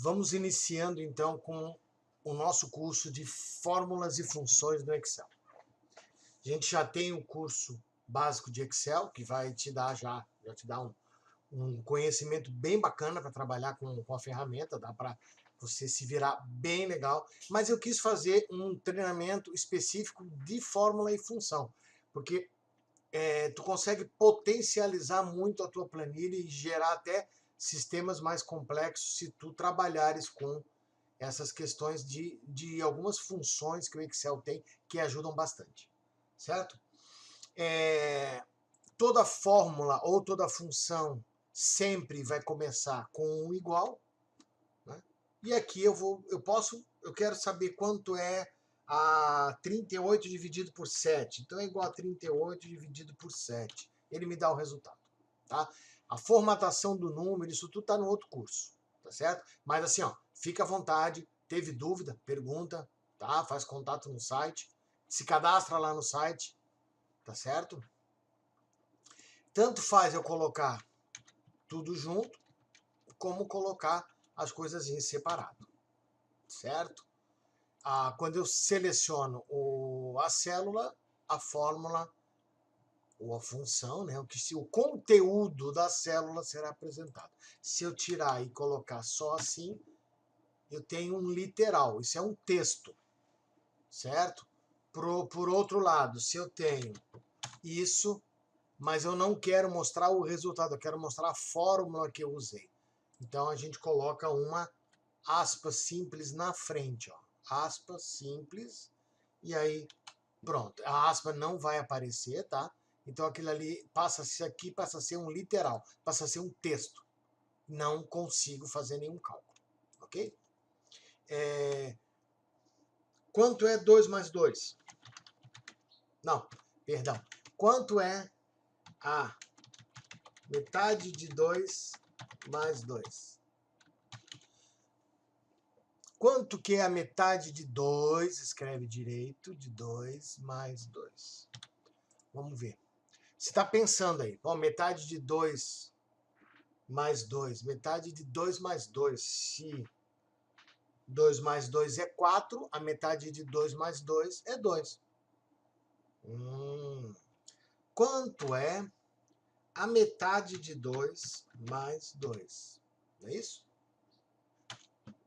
Vamos iniciando então com o nosso curso de fórmulas e funções no Excel. A gente já tem o curso básico de Excel, que vai te dar já te dá um conhecimento bem bacana para trabalhar com a ferramenta, dá para você se virar bem legal. Mas eu quis fazer um treinamento específico de fórmula e função, porque tu consegue potencializar muito a tua planilha e gerar até sistemas mais complexos se tu trabalhares com essas questões de algumas funções que o Excel tem que ajudam bastante, certo? Toda fórmula ou toda função sempre vai começar com um igual, né? E aqui eu quero saber quanto é a 38 dividido por 7. Então é igual a 38 dividido por 7. Ele me dá o resultado, tá? A formatação do número, isso tudo está no outro curso, tá certo? Mas assim, ó, fica à vontade, teve dúvida, pergunta, tá? Faz contato no site, se cadastra lá no site, tá certo? Tanto faz eu colocar tudo junto, como colocar as coisas em separado, certo? Quando eu seleciono a célula, a fórmula ou a função, né, o conteúdo da célula será apresentado. Se eu tirar e colocar só assim, eu tenho um literal, isso é um texto, certo? Por outro lado, se eu tenho isso, mas eu não quero mostrar o resultado, eu quero mostrar a fórmula que eu usei. Então a gente coloca uma aspa simples na frente, ó. Aspa simples, e aí pronto. A aspa não vai aparecer, tá? Então aquilo ali passa a ser um literal, passa a ser um texto. Não consigo fazer nenhum cálculo, ok? Quanto é 2 mais 2? Não, perdão. Quanto é a metade de 2 mais 2? Quanto que é a metade de 2? Escreve direito, de 2 mais 2. Vamos ver. Você está pensando aí, bom, metade de 2 mais 2. Metade de 2 mais 2. Se 2 mais 2 é 4, a metade de 2 mais 2 é 2. Quanto é a metade de 2 mais 2? Não é isso?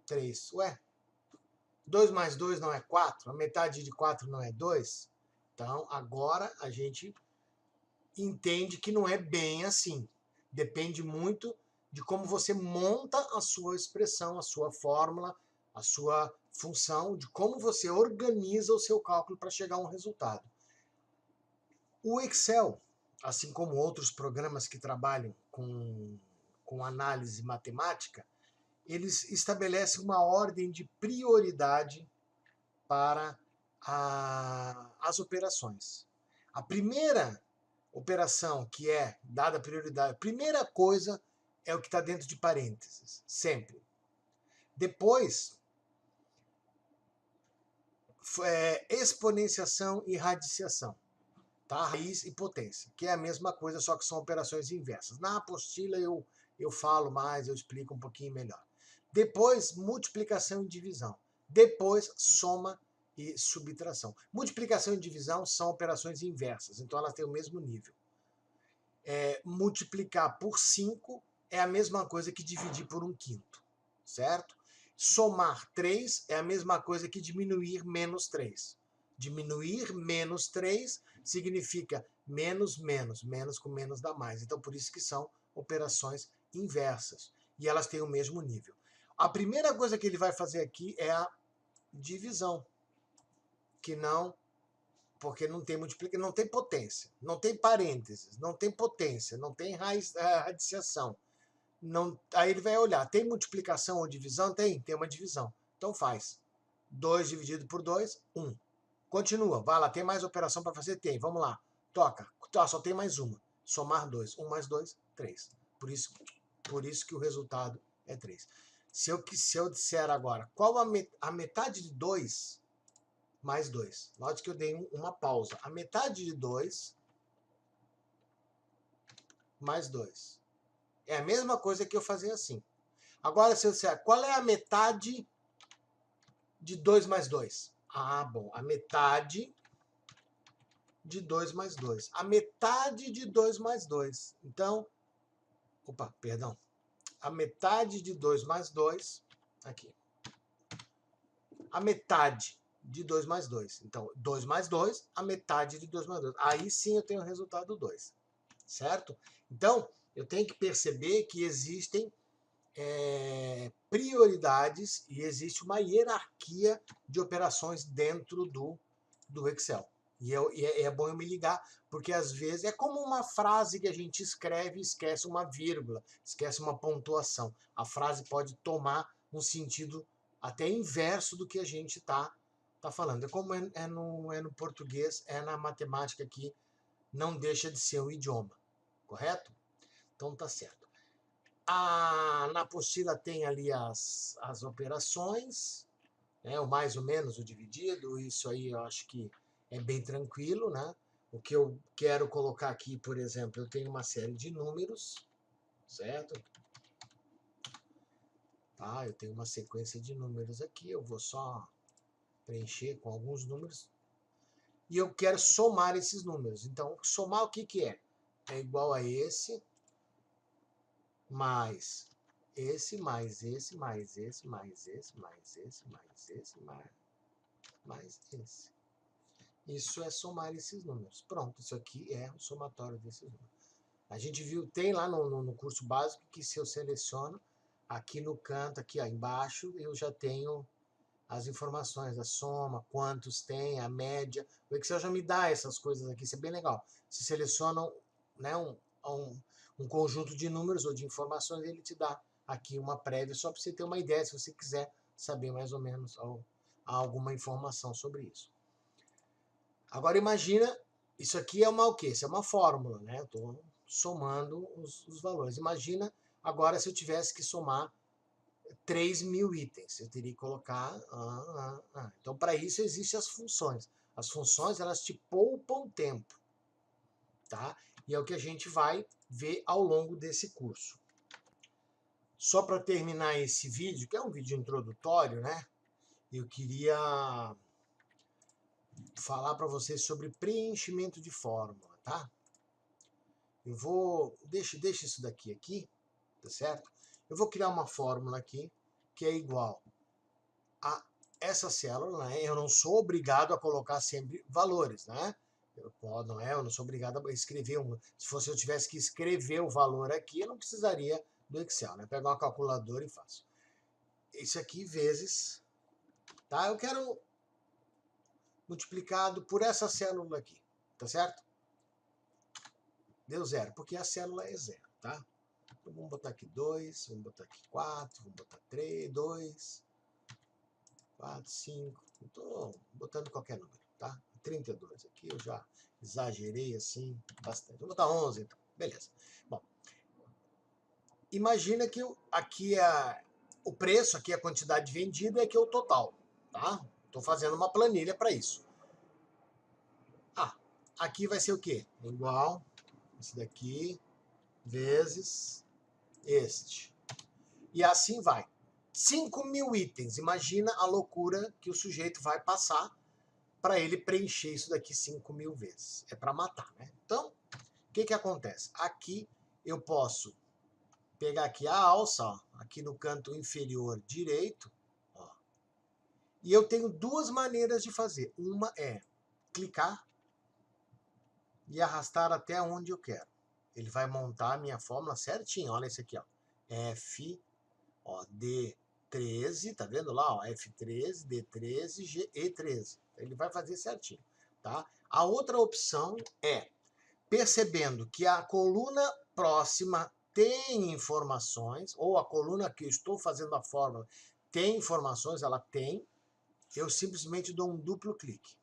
3. Ué, 2 mais 2 não é 4? A metade de 4 não é 2? Então, agora a gente entende que não é bem assim. Depende muito de como você monta a sua expressão, a sua fórmula, a sua função, de como você organiza o seu cálculo para chegar a um resultado. O Excel, assim como outros programas que trabalham com análise matemática, eles estabelecem uma ordem de prioridade para as operações. A primeira operação que é dada prioridade, a primeira coisa é o que está dentro de parênteses, sempre. Depois, exponenciação e radiciação, tá? Raiz e potência, que é a mesma coisa, só que são operações inversas. Na apostila eu falo mais, eu explico um pouquinho melhor. Depois, multiplicação e divisão. Depois, soma e subtração. Multiplicação e divisão são operações inversas, então elas têm o mesmo nível. Multiplicar por 5 é a mesma coisa que dividir por 1/5, certo? Somar 3 é a mesma coisa que diminuir menos 3. Diminuir menos 3 significa menos, menos. Menos com menos dá mais. Então, por isso que são operações inversas. E elas têm o mesmo nível. A primeira coisa que ele vai fazer aqui é a divisão. Porque não tem multiplicação, não tem potência, não tem parênteses, não tem potência, não tem radiciação. Não, aí ele vai olhar, tem multiplicação ou divisão? Tem uma divisão. Então faz. 2 dividido por 2, 1. Continua, vai lá, tem mais operação para fazer? Tem, vamos lá. Toca, só tem mais uma. Somar 2. 1 mais 2, 3. Por isso que o resultado é 3. Se eu disser agora, qual a metade de 2 mais 2? Note que eu dei uma pausa. A metade de 2 mais 2. É a mesma coisa que eu fazer assim. Agora, se eu disser, qual é a metade de 2 mais 2? Ah, bom, a metade de 2 mais 2. A metade de 2 mais 2. Então, opa, perdão. A metade de 2 mais 2, aqui. A metade de 2 mais 2. Então, 2 mais 2, a metade de 2 mais 2. Aí sim eu tenho o resultado 2. Certo? Então, eu tenho que perceber que existem prioridades e existe uma hierarquia de operações dentro do Excel. E é bom eu me ligar, porque às vezes é como uma frase que a gente escreve e esquece uma vírgula, esquece uma pontuação. A frase pode tomar um sentido até inverso do que a gente tá falando. É como é no português, é na matemática que não deixa de ser um idioma, correto? Então tá certo. Na apostila tem ali as operações, né, o mais ou menos o dividido, isso aí eu acho que é bem tranquilo, né? O que eu quero colocar aqui, por exemplo, eu tenho uma série de números, certo? Tá, eu tenho uma sequência de números aqui, eu vou só preencher com alguns números e eu quero somar esses números. Então, somar o que é? É igual a esse, mais esse, mais esse, mais esse, mais esse, mais esse, mais esse, mais esse. Isso é somar esses números. Pronto, isso aqui é o somatório desses números. A gente viu, tem lá no curso básico que se eu seleciono, aqui no canto, aqui ó, embaixo, eu já tenho as informações, a soma, quantos tem, a média. O Excel já me dá essas coisas aqui, isso é bem legal. Se selecionam, né, um conjunto de números ou de informações, ele te dá aqui uma prévia, só para você ter uma ideia, se você quiser saber mais ou menos alguma informação sobre isso. Agora imagina, isso aqui é uma o quê? Isso é uma fórmula, né? Eu estou somando os valores. Imagina agora se eu tivesse que somar 3.000 itens. Eu teria que colocar... Então, para isso, existem as funções. As funções, elas te poupam tempo. Tá? E é o que a gente vai ver ao longo desse curso. Só para terminar esse vídeo, que é um vídeo introdutório, né? Eu queria falar para vocês sobre preenchimento de fórmula, tá? Eu vou... Deixa isso daqui aqui, tá certo? Eu vou criar uma fórmula aqui que é igual a essa célula, né? Eu não sou obrigado a colocar sempre valores, né? Eu não sou obrigado a escrever se fosse eu tivesse que escrever o valor aqui, eu não precisaria do Excel, né? Pegar uma calculadora e faço. Isso aqui vezes, tá? Eu quero multiplicado por essa célula aqui, tá certo? Deu zero, porque a célula é zero, tá? Então vamos botar aqui 2, vamos botar aqui 4, vamos botar 3, 2, 4, 5, estou botando qualquer número, tá? 32 aqui, eu já exagerei assim bastante. Vou botar 11 então, beleza. Bom, imagina que aqui o preço, aqui a quantidade vendida, é que é o total, tá? Estou fazendo uma planilha para isso. Aqui vai ser o quê? Igual esse daqui vezes este. E assim vai. 5.000 itens. Imagina a loucura que o sujeito vai passar para ele preencher isso daqui 5.000 vezes. É para matar, né? Então, o que acontece? Aqui eu posso pegar aqui a alça, ó, aqui no canto inferior direito, ó, e eu tenho duas maneiras de fazer. Uma é clicar e arrastar até onde eu quero. Ele vai montar a minha fórmula certinho. Olha esse aqui, ó. F, ó, D13, tá vendo lá? Ó, F13, D13, E13. Ele vai fazer certinho, tá? A outra opção é, percebendo que a coluna próxima tem informações, ou a coluna que eu estou fazendo a fórmula tem informações, ela tem, eu simplesmente dou um duplo clique.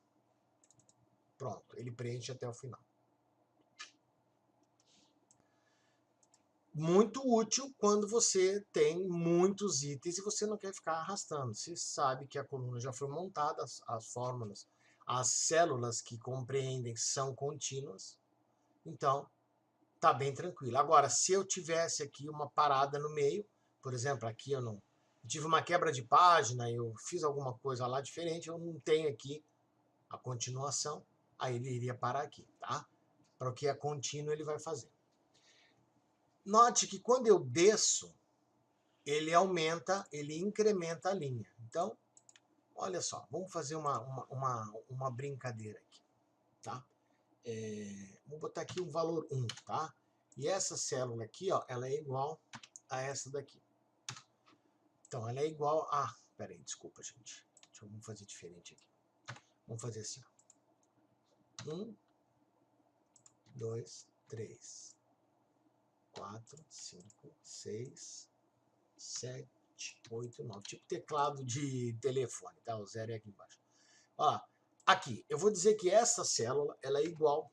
Pronto, ele preenche até o final. Muito útil quando você tem muitos itens e você não quer ficar arrastando. Você sabe que a coluna já foi montada, as fórmulas, as células que compreendem são contínuas, então tá bem tranquilo. Agora, se eu tivesse aqui uma parada no meio, por exemplo, aqui eu tive uma quebra de página, eu fiz alguma coisa lá diferente, eu não tenho aqui a continuação, aí ele iria parar aqui, tá? Para o que é contínuo ele vai fazer. Note que quando eu desço, ele aumenta, ele incrementa a linha. Então, olha só, vamos fazer uma brincadeira aqui, tá? Vou botar aqui um valor 1, tá? E essa célula aqui, ó, ela é igual a essa daqui. Então, ela é igual a... Peraí, desculpa, gente. Vamos fazer diferente aqui. Vamos fazer assim, ó. 1, 2, 3, 4, 5, 6, 7, 8, 9. Tipo teclado de telefone, tá? O zero é aqui embaixo. Ó, aqui, eu vou dizer que essa célula, ela é igual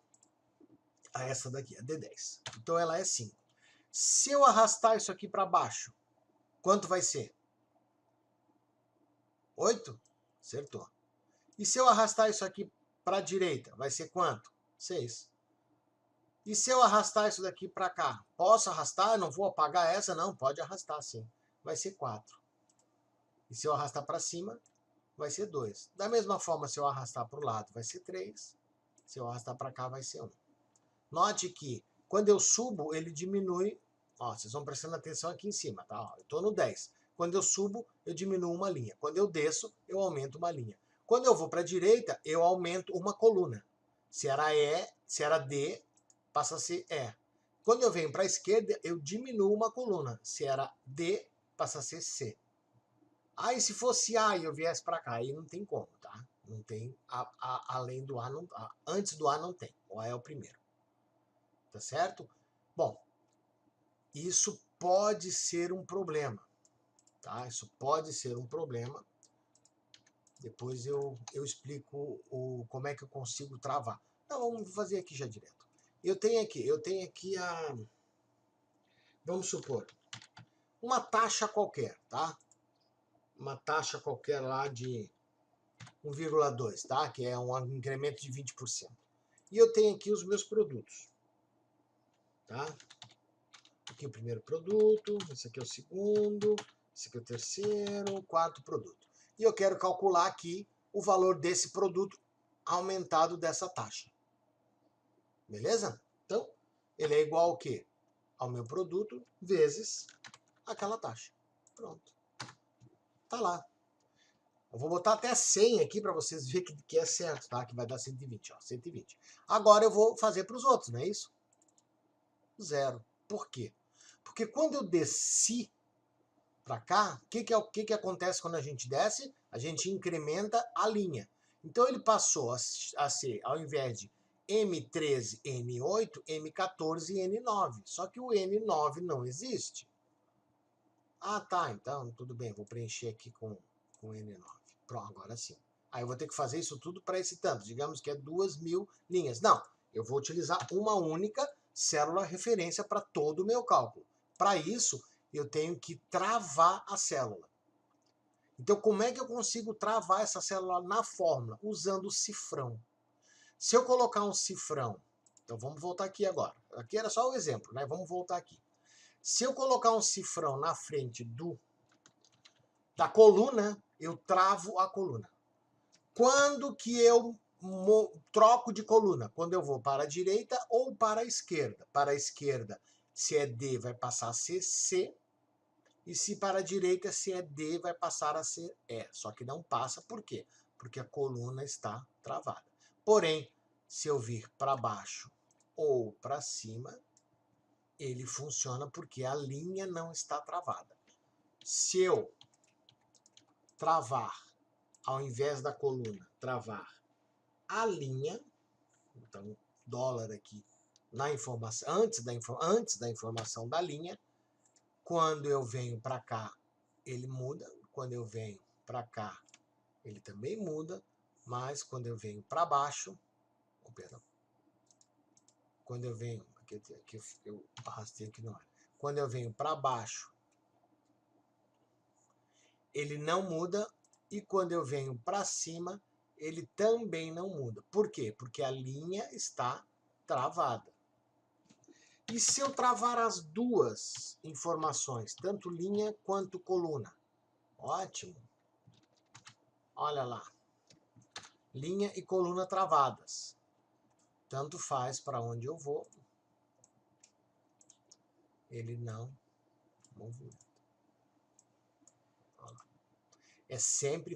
a essa daqui, a D10. Então, ela é 5. Se eu arrastar isso aqui para baixo, quanto vai ser? 8? Acertou. E se eu arrastar isso aqui para a direita, vai ser quanto? 6. E se eu arrastar isso daqui para cá? Posso arrastar? Eu não vou apagar essa? Não, pode arrastar sim. Vai ser 4. E se eu arrastar para cima, vai ser 2. Da mesma forma, se eu arrastar para o lado, vai ser 3. Se eu arrastar para cá, vai ser 1. Note que quando eu subo, ele diminui. Ó, vocês vão prestando atenção aqui em cima, tá? Ó, eu estou no 10. Quando eu subo, eu diminuo uma linha. Quando eu desço, eu aumento uma linha. Quando eu vou para a direita, eu aumento uma coluna. Se era E, se era D, passa a ser E. Quando eu venho para a esquerda, eu diminuo uma coluna. Se era D, passa a ser C. Aí se fosse A e eu viesse para cá, aí não tem como, tá? Não tem, além do A, não, antes do A não tem. O A é o primeiro. Tá certo? Bom, isso pode ser um problema, tá? Isso pode ser um problema. Depois eu explico como é que eu consigo travar. Não, vamos fazer aqui já direto. Eu tenho aqui vamos supor, uma taxa qualquer, tá? Uma taxa qualquer lá de 1,2, tá? Que é um incremento de 20%. E eu tenho aqui os meus produtos, tá? Aqui o primeiro produto, esse aqui é o segundo, esse aqui é o terceiro, o quarto produto. E eu quero calcular aqui o valor desse produto aumentado dessa taxa. Beleza? Então, ele é igual ao quê? Ao meu produto vezes aquela taxa. Pronto. Tá lá. Eu vou botar até 100 aqui para vocês verem que é certo, tá? Que vai dar 120, ó, 120. Agora eu vou fazer para os outros, não é isso? 0. Por quê? Porque quando eu desci para cá, o que acontece quando a gente desce? A gente incrementa a linha. Então ele passou a ser, ao invés de M13, N8, M14 e N9. Só que o N9 não existe. Ah, tá, então tudo bem, vou preencher aqui com N9. Pronto, agora sim. Aí eu vou ter que fazer isso tudo para esse tanto. Digamos que é 2.000 linhas. Não, eu vou utilizar uma única célula referência para todo o meu cálculo. Para isso, eu tenho que travar a célula. Então, como é que eu consigo travar essa célula na fórmula? Usando o cifrão. Se eu colocar um cifrão, então vamos voltar aqui agora. Aqui era só o exemplo, né? Vamos voltar aqui. Se eu colocar um cifrão na frente da coluna, eu travo a coluna. Quando que eu troco de coluna? Quando eu vou para a direita ou para a esquerda. Para a esquerda, se é D, vai passar a ser C. E se para a direita, se é D, vai passar a ser E. Só que não passa, por quê? Porque a coluna está travada. Porém, se eu vir para baixo ou para cima, ele funciona porque a linha não está travada. Se eu travar, ao invés da coluna, travar a linha, então dólar aqui na informação, antes da informação da linha, quando eu venho para cá, ele muda, quando eu venho para cá, ele também muda, mas quando eu venho para baixo, perdão, quando eu venho, aqui eu arrastei aqui não é, quando eu venho para baixo, ele não muda, e quando eu venho para cima, ele também não muda. Por quê? Porque a linha está travada. E se eu travar as duas informações, tanto linha quanto coluna? Ótimo. Olha lá. Linha e coluna travadas. Tanto faz para onde eu vou. Ele não movimenta.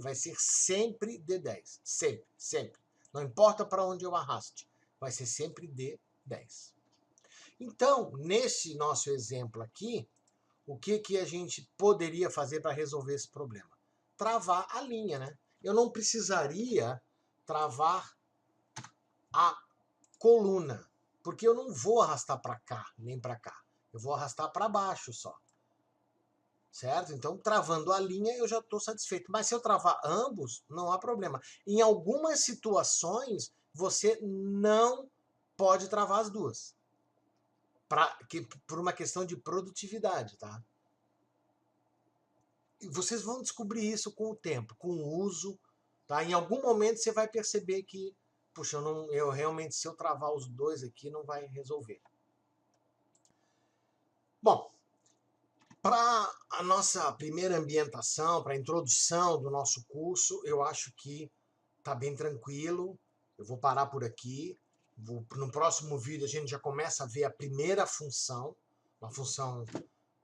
Vai ser sempre D10. Sempre, sempre. Não importa para onde eu arraste. Vai ser sempre D10. Então, nesse nosso exemplo aqui, o que a gente poderia fazer para resolver esse problema? Travar a linha, né? Eu não precisaria travar a coluna, porque eu não vou arrastar para cá, nem para cá. Eu vou arrastar para baixo só. Certo? Então, travando a linha, eu já estou satisfeito. Mas se eu travar ambos, não há problema. Em algumas situações, você não pode travar as duas. Por uma questão de produtividade, tá? E vocês vão descobrir isso com o tempo, com o uso. Tá? Em algum momento você vai perceber que, puxa, eu realmente, se eu travar os dois aqui, não vai resolver. Bom, para a nossa primeira ambientação, para a introdução do nosso curso, eu acho que está bem tranquilo. Eu vou parar por aqui. No próximo vídeo a gente já começa a ver a primeira função, uma função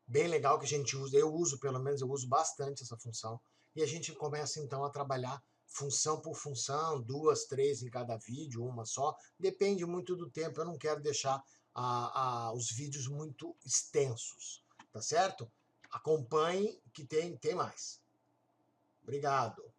bem legal que a gente usa. Eu uso, pelo menos, eu uso bastante essa função. E a gente começa então a trabalhar função por função, 2, 3 em cada vídeo, uma só. Depende muito do tempo. Eu não quero deixar os vídeos muito extensos. Tá certo? Acompanhe que tem mais. Obrigado.